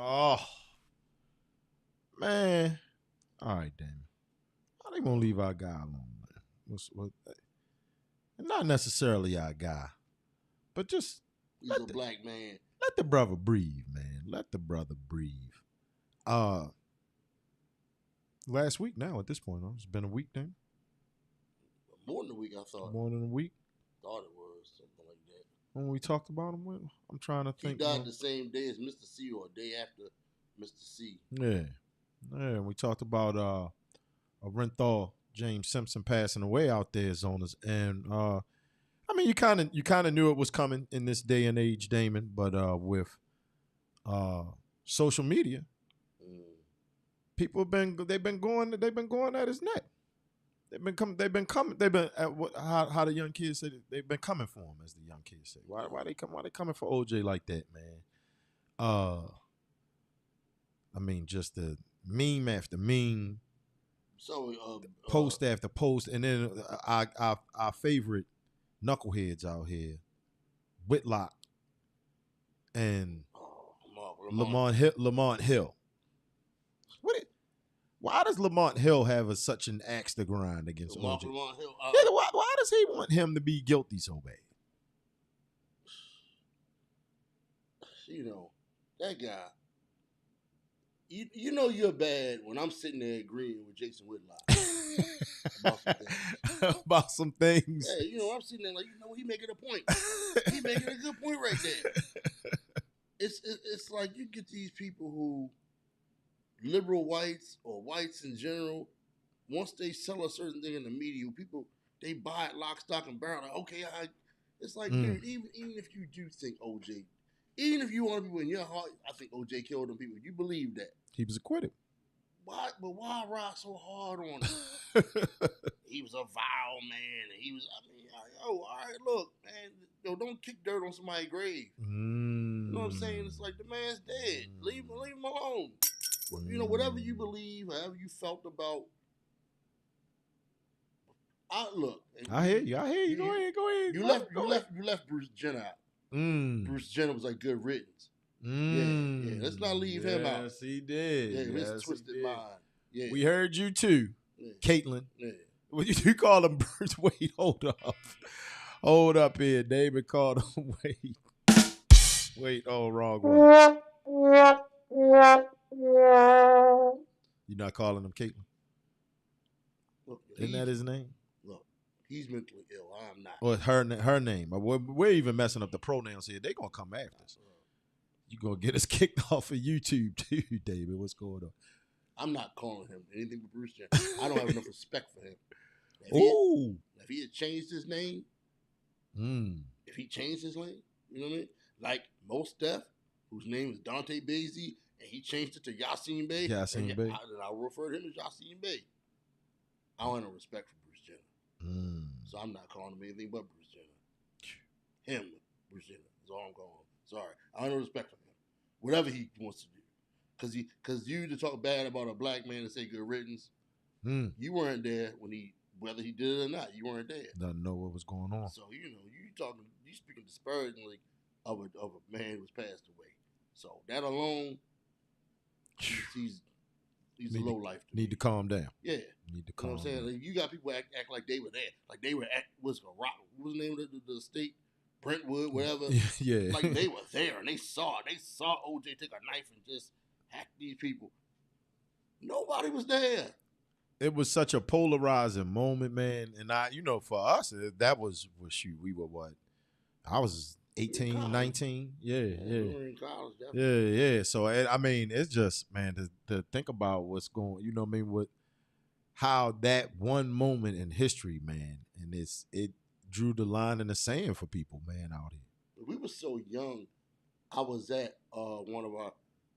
Oh, man. All right, Damon. How they gonna leave our guy alone, man? Not necessarily our guy, but just he's a black man. Let the brother breathe, man. Let the brother breathe. Last week now at this point, it's been a week now. More than a week, I thought. More than a week. Thought it was something like that. When we talked about him, I'm trying to think. He died the same day as Mr. C or a day after Mr. C. Yeah. We talked about Orenthal James Simpson passing away out there, Zonas, and I mean, you kind of knew it was coming in this day and age, Damon, but with social media, people they've been going at his neck. They've been coming. How the young kids say they've been coming for him, as the young kids say. Why they coming for OJ like that, man? I mean, just the meme after meme, post after post, and then our favorite knuckleheads out here, Whitlock and Lamont Hill. Why does Lamont Hill have such an axe to grind against OJ? Lamont Hill. Why does he want him to be guilty so bad? You know, that guy. You know you're bad when I'm sitting there agreeing with Jason Whitlock about some things. Yeah, you know, I'm sitting there like, he making a point. He making a good point right there. It's like you get these people who, liberal whites or whites in general, once they sell a certain thing in the media, people, they buy it lock, stock, and barrel. Like, okay, it's like, dude, even if you do think OJ, even if you want to be in your heart, I think OJ killed them people. You believe that. He was acquitted. Why rock so hard on him? He was a vile man. And he was, all right, look, man, don't kick dirt on somebody's grave. You know what I'm saying? It's like the man's dead. Leave him alone. You know, whatever you believe, however you felt about. I hear you. Go ahead. You left Bruce Jenner out. Bruce Jenner was like good riddance. Yeah. Let's not leave him out. Yes, he did. Yeah, his twisted mind. Yeah. We heard you too, Caitlin. Yeah. You call him Bruce? Wait, hold up here. David called him. Wait. Oh, wrong one. You're not calling him Caitlin? Look, isn't that his name? Look, he's mentally ill. I'm not. Or her name. We're even messing up the pronouns here. They're going to come after us. You're going to get us kicked off of YouTube too, David. What's going on? I'm not calling him anything but Bruce Jenner. I don't have enough respect for him. If he had changed his name, if he changed his name, you know what I mean? Like Mos Def, whose name is Dante Basie, and he changed it to Yassine Bey. Then I'll refer to him as Yassine Bey. I don't have no respect for Bruce Jenner. So I'm not calling him anything but Bruce Jenner. Bruce Jenner is all I'm calling him. Sorry. I don't have no respect for him. Whatever he wants to do. Because you to talk bad about a black man and say good riddance, You weren't there whether he did it or not. You weren't there. Doesn't know what was going on. So you speaking disparagingly of a man who's passed away. So that alone, he's a low life. Need to calm down. Yeah, need to calm. You know what I'm saying? Like, you got people act like they were there, like they were at what was the name of the state, Brentwood, whatever. Yeah, like they were there and they saw OJ take a knife and just hack these people. Nobody was there. It was such a polarizing moment, man. And for us, that was shoot, we were what? I was 18, 19. Yeah. We were in college, definitely. Yeah. So, I mean, it's just, man, to think about what's going, how that one moment in history, man, and it drew the line in the sand for people, man, out here. We were so young. I was at one of our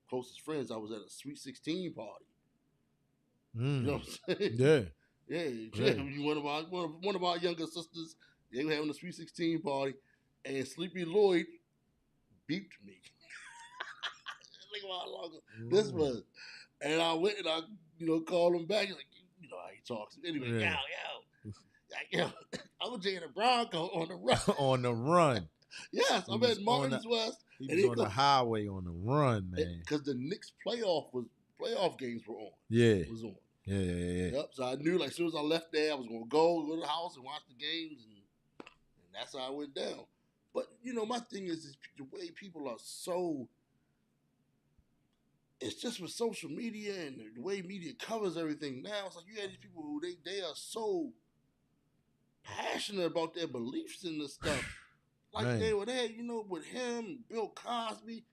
closest friends. I was at a Sweet 16 party. You know what I'm saying? Yeah. One of our younger sisters, they were having a Sweet 16 party, and Sleepy Lloyd beeped me. Think about how long this was. And I went and I called him back. He's like, you know how he talks. Anyway, yo, I'm Jay in the Bronco on the run. On the run. Yes, I'm at Martins West. He was on the highway on the run, man. Because the Knicks playoff games were on. Yeah. It was on. Yeah. Yep. So I knew, like, as soon as I left there, I was gonna go to the house and watch the games, and that's how I went down. But my thing is the way people are so. It's just with social media and the way media covers everything now. It's like you have these people who they are so passionate about their beliefs in this stuff. Like they were there, with him, Bill Cosby.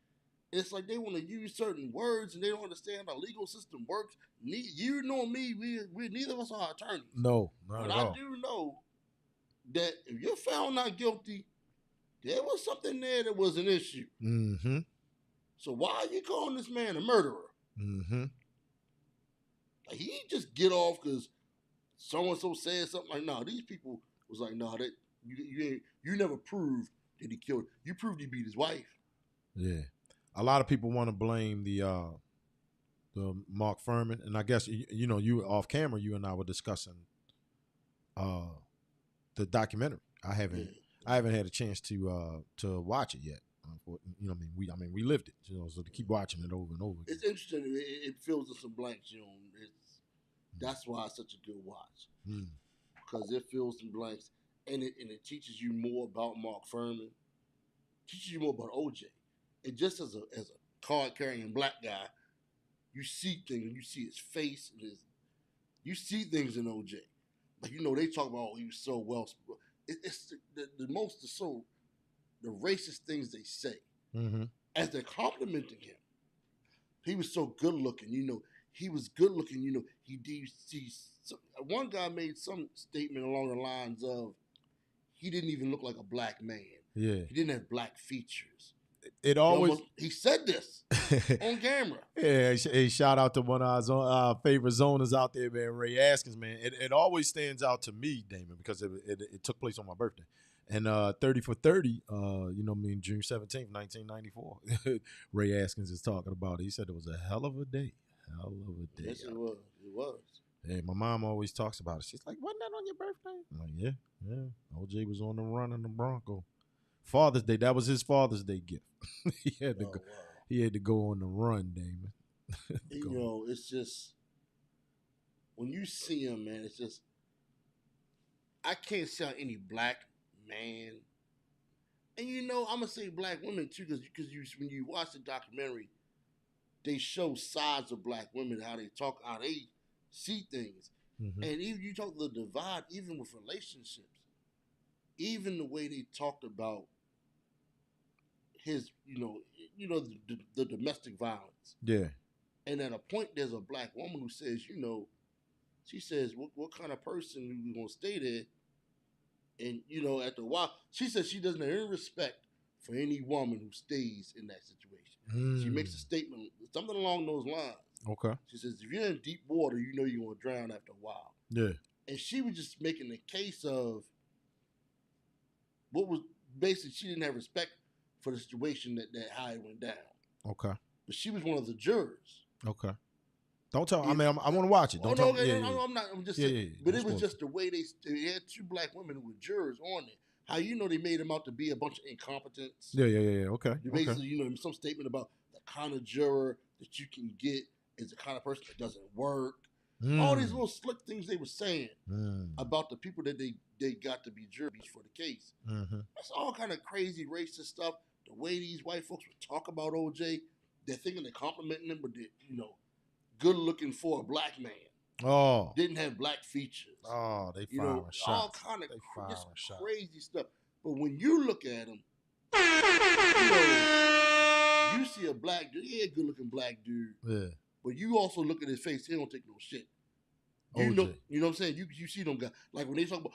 It's like they want to use certain words and they don't understand how legal system works. You nor me, we neither of us are attorneys. No, not but at all. I do know that if you're found not guilty, there was something there that was an issue. Mm-hmm. So why are you calling this man a murderer? Mm-hmm. Like, he just get off because so-and-so said something. Like, no, these people was like, no, that you never proved that he killed. You proved he beat his wife. Yeah. A lot of people want to blame the Mark Fuhrman, and I guess you off camera, you and I were discussing the documentary. I haven't had a chance to watch it yet. We lived it, so to keep watching it over and over again. It's interesting. It fills in some blanks, that's why it's such a good watch, because it fills some blanks, and it teaches you more about Mark Fuhrman, teaches you more about OJ. And just as a card-carrying black guy, you see things, you see his face, and you see things in OJ. Like, they talk about, he was so well. It's the racist things they say. Mm-hmm. As they're complimenting him. He was so good-looking, He was good-looking, one guy made some statement along the lines of, he didn't even look like a black man. Yeah. He didn't have black features. It always he said this on camera. Yeah, hey, shout out to one of our favorite zoners out there, man, Ray Askins, man. It always stands out to me, Damon, because it took place on my birthday. And 30 for 30, June 17th, 1994, Ray Askins is talking about it. He said it was a hell of a day. Hell of a day. Yes, it was. It was. Hey, my mom always talks about it. She's like, wasn't that on your birthday? I'm like, yeah. OJ was on the run in the Bronco. Father's Day, that was his Father's Day gift. He had to go on the run, Damon. It's just, when you see him, man, it's just, I can't see how any black man, and I'm gonna say black women too, because when you watch the documentary, they show sides of black women, how they talk, how they see things, and even you talk the divide, even with relationships, even the way they talked about his, the domestic violence. Yeah. And at a point, there's a black woman who says, she says, what kind of person are we going to stay there? And, after a while, she says she doesn't have any respect for any woman who stays in that situation. She makes a statement, something along those lines. Okay. She says, if you're in deep water, you're going to drown after a while. Yeah. And she was just making the case of what was basically, she didn't have respect for the situation that how it went down. Okay. But she was one of the jurors. Okay. Don't tell. I mean, I want to watch it. Don't tell me. I'm not. I'm just saying. But it was just the way they had 2 black women who were jurors on it. How they made them out to be a bunch of incompetents. Yeah. Okay. Basically, some statement about the kind of juror that you can get is the kind of person that doesn't work. All these little slick things they were saying about the people that they got to be jurors for the case. That's all kind of crazy racist stuff. The way these white folks would talk about OJ, they're thinking they're complimenting him, but good looking for a black man. Oh, didn't have black features. Oh, they firing shots. All kind of crazy stuff. But when you look at him, you see a black dude. He a good looking black dude. Yeah. But you also look at his face. He don't take no shit. You know what I'm saying? You see them guys like when they talk about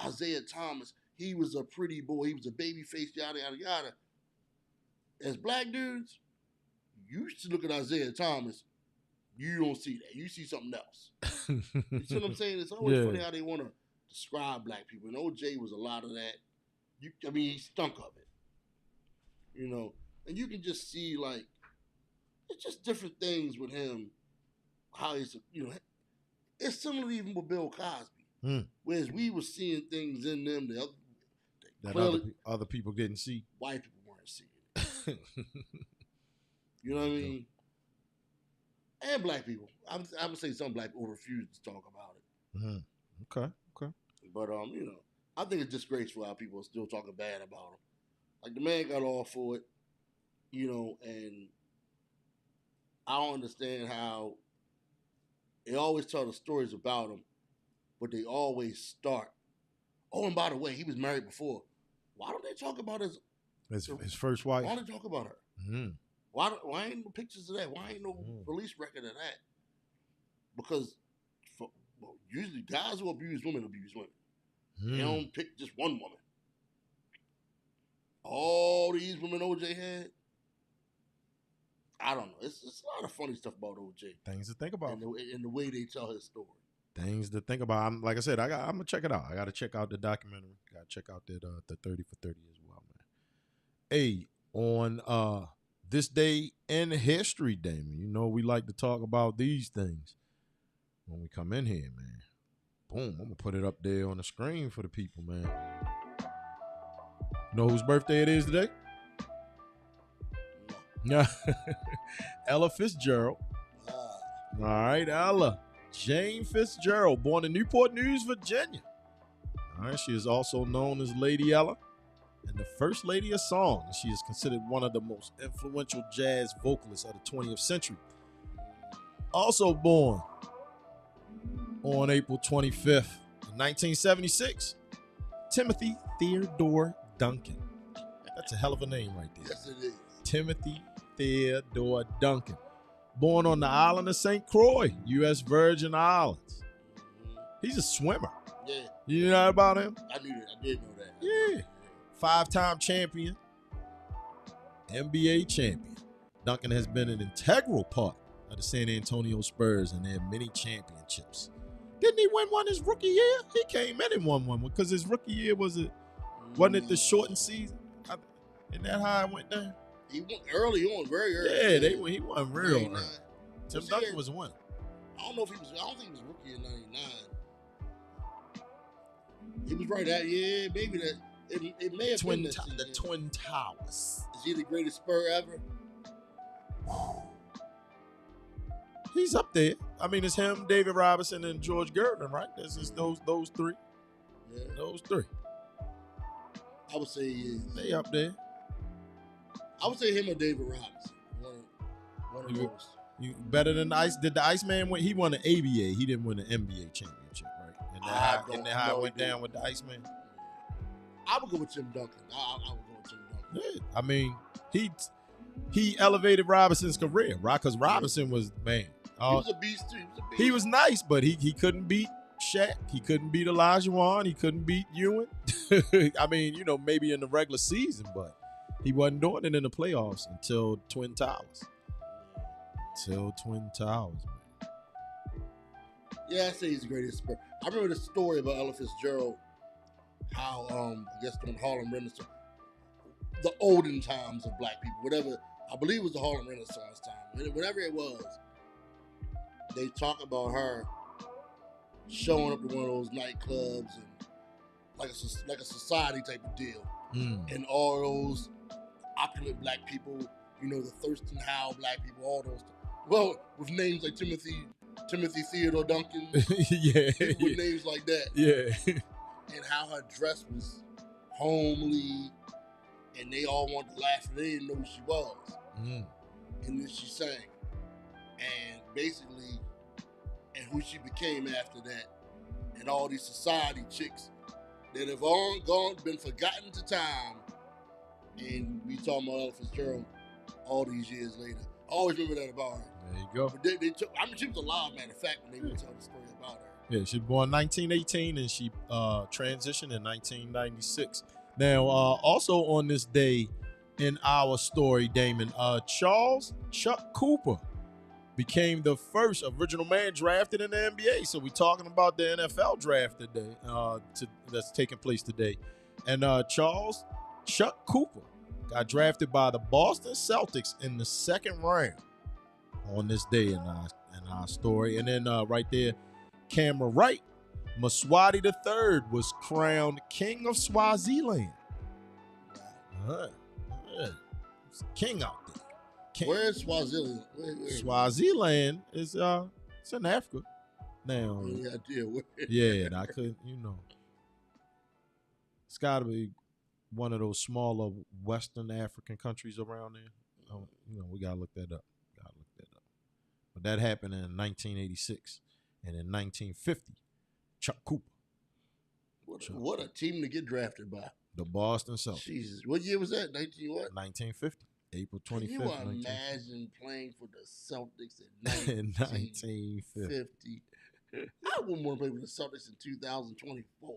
Isaiah Thomas. He was a pretty boy. He was a baby face. Yada yada yada. As black dudes, you used to look at Isaiah Thomas. You don't see that. You see something else. You see what I'm saying? It's always funny how they want to describe black people. And OJ was a lot of that. He stunk of it. And you can just see, like, it's just different things with him. How he's, it's similar even with Bill Cosby. Whereas we were seeing things in them that other people didn't see. White people weren't seeing it. You know what I mean? And black people. I would say some black people refuse to talk about it. Okay. But, I think it's disgraceful how people are still talking bad about him. Like, the man got off for it, and I don't understand how they always tell the stories about him, but they always start. Oh, and by the way, he was married before. Why don't they talk about his first wife? Why don't they talk about her? Why ain't no pictures of that? Why ain't no police record of that? Because usually guys who abuse women. They don't pick just one woman. All these women OJ had, I don't know. It's a lot of funny stuff about OJ. Things to think about. And the way they tell his story. Things to think about. Like I said, I'm gonna check it out. I gotta check out the documentary. Gotta check out that the 30 for 30 as well, man. Hey, on this day in history, Damon. We like to talk about these things when we come in here, man. Boom, I'm gonna put it up there on the screen for the people, man. You know whose birthday it is today? Yeah. Ella Fitzgerald. All right, Ella. Jane Fitzgerald, born in Newport News, Virginia. All right, she is also known as Lady Ella and the First Lady of Song. She is considered one of the most influential jazz vocalists of the 20th century. Also born on April 25th, 1976, Timothy Theodore Duncan. That's a hell of a name right there. Yes, it is. Timothy Theodore Duncan. Born on the island of St. Croix, U.S. Virgin Islands. He's a swimmer. Yeah. You know about him? I knew that. I did know that. Yeah. 5-time champion, NBA champion. Duncan has been an integral part of the San Antonio Spurs and their many championships. Didn't he win one his rookie year? He came in and won one because his rookie year wasn't it the shortened season? Isn't that how it went down? He went early on, very early. Yeah, he won real early. Tim Duncan was one. I don't think he was rookie in '99. He was right at maybe that. It may have been the Twin Towers. Is he the greatest Spur ever? He's up there. I mean, it's him, David Robinson, and George Gervin, right? This is those three. Yeah. Those three. I would say he is. They up there. I would say him or David Robinson. One of those. You better than Ice? Did the Iceman win? He won the ABA. He didn't win the NBA championship, right? Isn't that how it went down with the Iceman? I would go with Tim Duncan. I would go with Tim Duncan. Yeah. I mean, he elevated Robinson's career, right? Because Robinson was, man. He was a beast, too. He was nice, but he couldn't beat Shaq. He couldn't beat Olajuwon. He couldn't beat Ewing. I mean, maybe in the regular season, but he wasn't doing it in the playoffs until Twin Towers. Man. Yeah, I say he's the greatest Spur. I remember the story about Ella Fitzgerald, how, I guess during Harlem Renaissance, the olden times of black people, whatever, I believe it was the Harlem Renaissance time, whatever it was, they talk about her showing up to one of those nightclubs and like a society type of deal, and all those opulent black people, the Thurston Howell black people, all those, well, with names like Timothy Theodore Duncan, people with names like that, and how her dress was homely, and they all wanted to laugh, and they didn't know who she was, and then she sang, and basically, and who she became after that, and all these society chicks that have all been forgotten to time, and we talking about Ella Fitzgerald all these years later. I always remember that about her. There you go. But they took, she was alive, matter of fact, when they would tell the story about her. Yeah, she was born 1918 and she transitioned in 1996. Now, also on this day in our story, Damon, Charles Chuck Cooper became the first original man drafted in the NBA. So we're talking about the NFL draft today, that's taking place today. And Charles Chuck Cooper got drafted by the Boston Celtics in the second round on this day in our story. And then right there, camera right, Mswati III was crowned King of Swaziland. King out there. Where's Swaziland? Swaziland is it's in Africa. Now, any idea where? Yeah, and I couldn't, it's got to be one of those smaller Western African countries around there. We gotta look that up. But that happened in 1986, and in 1950, Chuck Cooper. What a team to get drafted by. The Boston Celtics. Jesus, what year was that? 1950. April 25th. Can you imagine playing for the Celtics in 1950? I wouldn't want to play with the Celtics in 2024.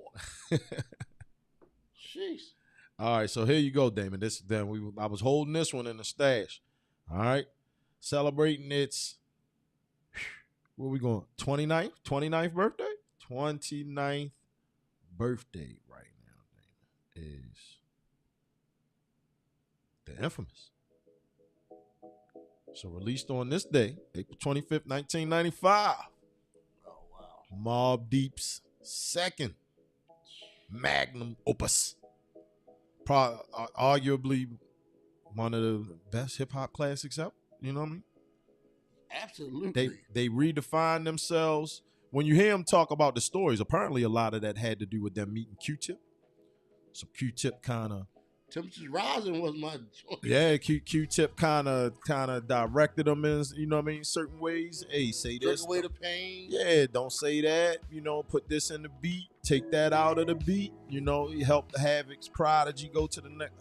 Sheesh. All right, so here you go, Damon. I was holding this one in the stash. All right, celebrating its where we going? 29th birthday. 29th birthday right now, Damon, is the Infamous. So released on this day, April 25th, 1995. Oh, wow. Mobb Deep's second magnum opus. Arguably one of the best hip-hop classics out. You know what I mean? Absolutely. They redefined themselves. When you hear them talk about the stories, apparently a lot of that had to do with them meeting Q-Tip. So Q-Tip kind of... Temperatures Rising was my joint. Yeah, Q-Tip kind of directed them in, certain ways. Hey, say this. Took away the pain. Yeah, don't say that. Put this in the beat. Take that out of the beat. He helped Havoc's Prodigy go to the next.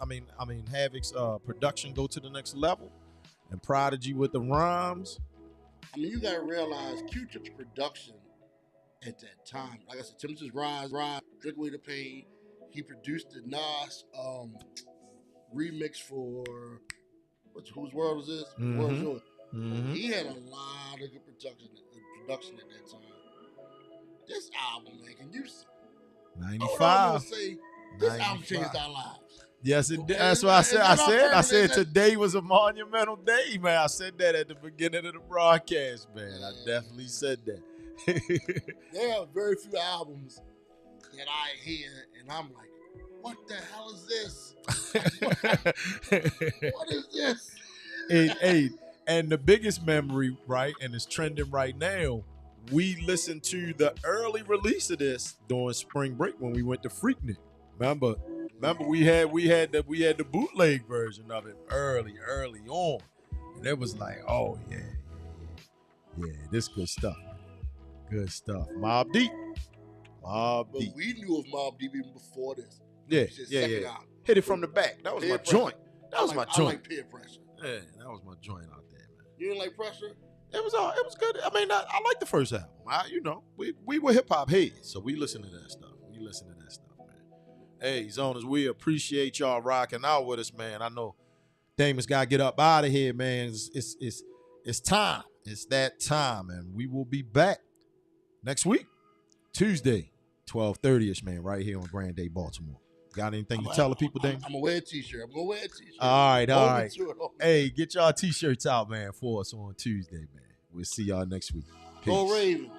Havoc's production go to the next level, and Prodigy with the rhymes. You gotta realize Q-Tip's production at that time. Like I said, Temperatures Rise, Drink Away the Pain. He produced the Nas remix for Whose World Is This? Mm-hmm. World's Yours. Mm-hmm. He had a lot of good production at that time. This album, man, can you see? 95. Say, this album changed our lives. Yes, it did. That's what I said. I said today was a monumental day, man. I said that at the beginning of the broadcast, man. I definitely said that. There are very few albums that I hear and I'm like, what the hell is this? What is this? And the biggest memory, right, and it's trending right now, we listened to the early release of this during spring break when we went to Freaknik. Remember we had the bootleg version of it early on. And it was like, oh yeah, this good stuff. Good stuff. Mobb Deep. But we knew of Mobb Deep even before this. Yeah. Hit it from the back. That was my joint. I like peer pressure. Yeah, that was my joint out there, man. You didn't like Pressure? It was good. I like the first album. We were hip hop heads, so we listen to that stuff. Man. Hey, Zoners, we appreciate y'all rocking out with us, man. I know Damon's got to get up out of here, man. It's time. It's that time, and we will be back next week, Tuesday, 12:30ish, man, right here on Grand Day Baltimore. Got anything to tell the people, Damon? I'm going to wear a t-shirt. All right. Hey, get y'all t-shirts out, man, for us on Tuesday, man. We'll see y'all next week. Go Peace. Ravens.